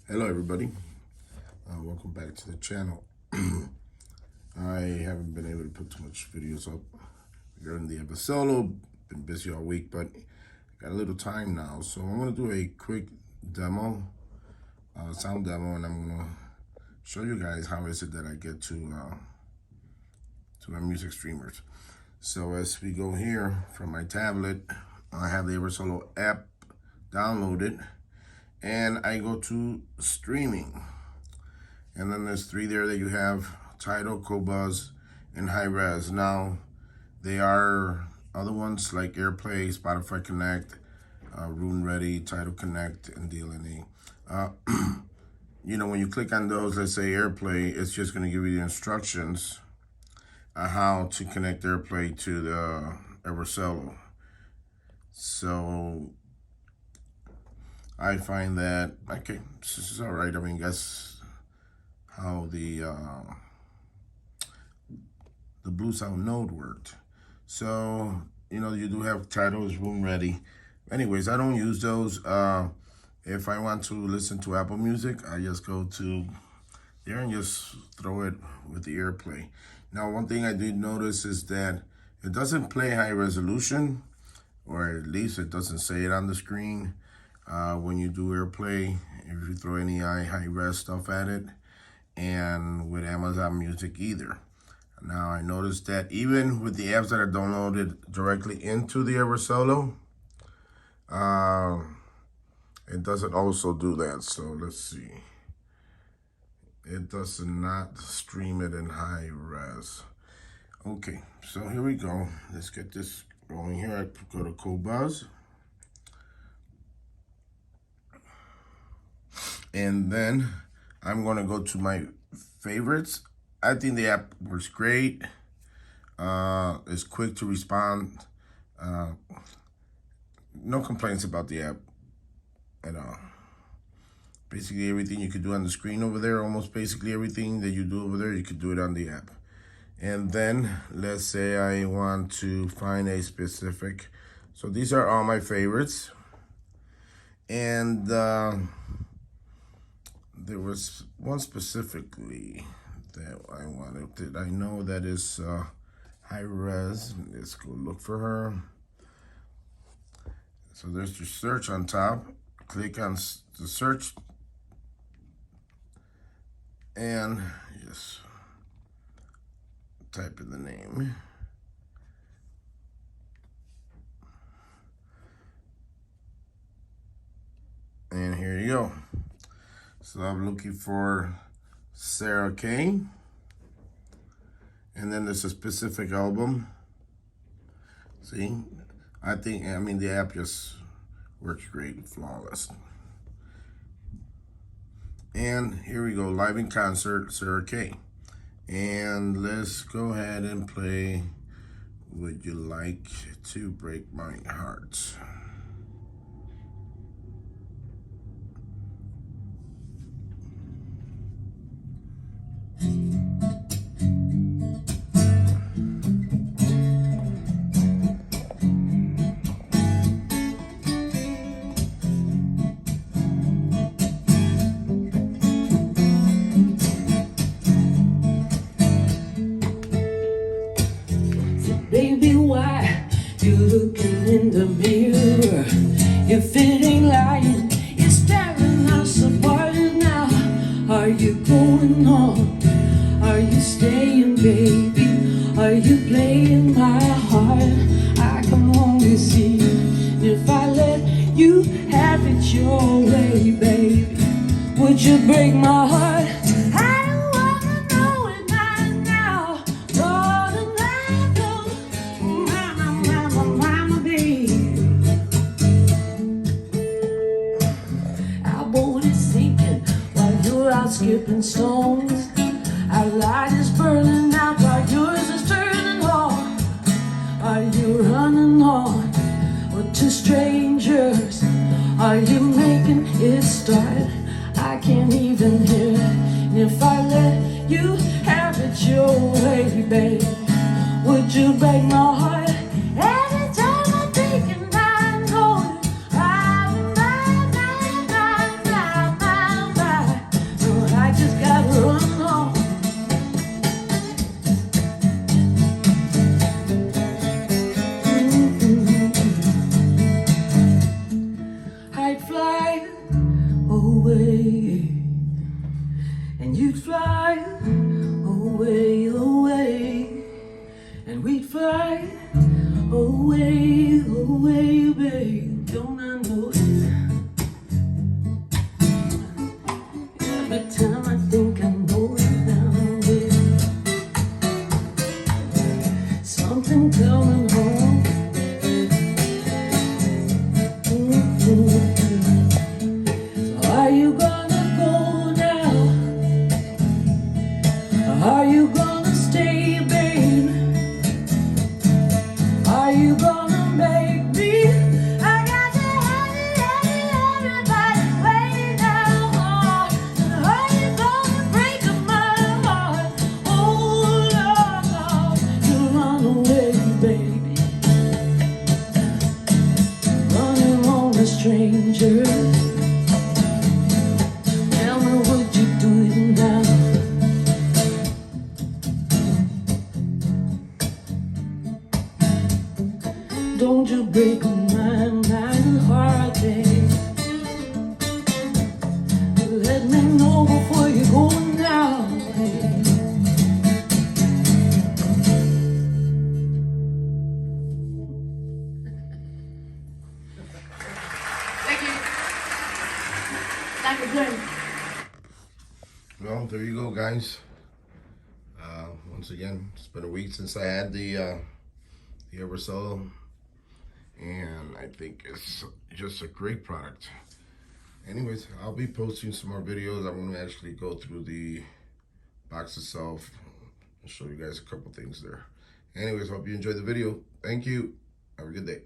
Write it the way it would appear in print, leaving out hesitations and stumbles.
Hello everybody, welcome back to the channel. I haven't been able to put too much videos up regarding the Eversolo. Been busy all week, but got a little time now, so I'm going to do a quick demo, sound demo, and I'm going to show you guys how is it that I get to my music streamers. So as we go here from my tablet, I have the Eversolo app downloaded, and I go to streaming. And then there's three there that you have: Tidal, Qobuz, and High Res. Now, they are other ones like AirPlay, Spotify Connect, Room Ready, Tidal Connect, and DLNA. You know, when you click on those, let's say AirPlay, it's just going to give you the instructions on how to connect AirPlay to the Eversolo. So I find that, okay, this is all right. I mean, that's how the Blue Sound node worked. So, you know, you do have titles, Room Ready. Anyways, I don't use those. If I want to listen to Apple Music, I just go to there and just throw it with the AirPlay. Now, one thing I did notice is that it doesn't play high resolution, or at least it doesn't say it on the screen when you do AirPlay, if you throw any high res stuff at it, and with Amazon Music either. Now, I noticed that even with the apps that are downloaded directly into the Eversolo, it doesn't also do that. So let's see. It does not stream it in high res. Okay, so here we go. Let's get this going here. I go to Qobuz. And then I'm going to go to my favorites. I think the app works great. It's quick to respond. No complaints about the app at all. Basically everything you could do on the screen over there, almost basically everything that you do over there, you could do it on the app. And then let's say I want to find a specific. So these are all my favorites. And there was one specifically that I wanted. I know that is high res. Let's go look for her. So there's your search on top. Click on the search and just type in the name. And here you go. So I'm looking for Sara K. And then there's a specific album. See, I mean, the app just works great, flawless. And here we go, live in concert, Sara K. And let's go ahead and play Would You Like to Break My Heart? Baby, why you looking in the mirror? If it ain't lying, it's tearing us apart now. Are you going on? Are you staying, baby? Are you playing my heart? I can only see if I let you have it your way, baby. Would you break my heart? Skipping stones, our light is burning out while yours is turning on. Are you running on or to strangers? Are you making it start? I can't even hear it. If I let you have it your way, babe, would you break my heart? Every time I think and I know it, might fly away, and you'd fly away, away, and we'd fly away, away, babe. Don't I know it? Every time I think I know it now, babe. Something coming home. So are you gonna go now? Are you gonna stay, babe? Are you gonna make me? I got to have everybody waiting now. And are you gonna break my heart? Oh Lord, you run away, baby. Running on a stranger. Tell me, would you do it now? Don't you break my heart, babe. Let me know before you go now, babe. Thank you. Thank you, Glenn. Well, there you go, guys. Once again, it's been a week since I had the Eversolo, and I think it's just a great product. Anyways, I'll be posting some more videos. I'm going to actually go through the box itself and show you guys a couple things there. Anyways, hope you enjoyed the video. Thank you. Have a good day.